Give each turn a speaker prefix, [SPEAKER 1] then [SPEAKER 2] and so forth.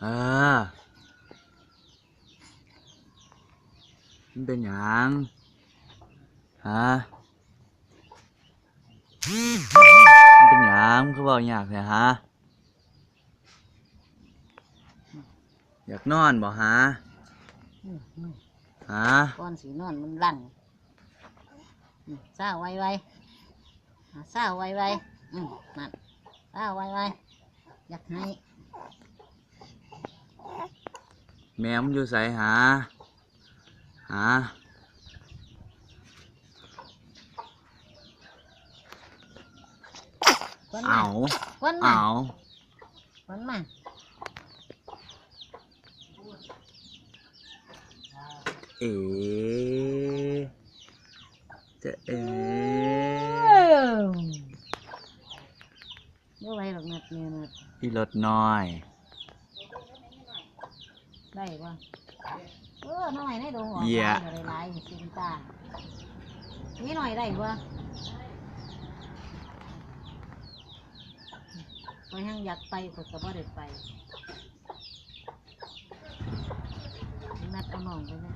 [SPEAKER 1] เออมันเป็นหยังฮะมันเป็นหยังคือบอกอยากเนี่ยฮะอยากนอนบ่ฮะฮะ
[SPEAKER 2] ก้อนสีนอนมันลั่นเศร้าไวเศร้าไวนั่นเศร้าไวอยากให้
[SPEAKER 1] แมวมันอยู่ไสหาหาเอา
[SPEAKER 2] ก้นมาก้นมา
[SPEAKER 1] เอ๋จะเอ๋
[SPEAKER 2] ไม่ไหวหรอกนัดเนี่ยนัด
[SPEAKER 1] อีรถน้อย
[SPEAKER 2] ได้ป่ะน้อยได้ดงออกได้หลายสินตานี่หน่อยได้ป่ะก็ยังอยากไปก็จะบ่ได้ไปนัดเอาน้องไปนะ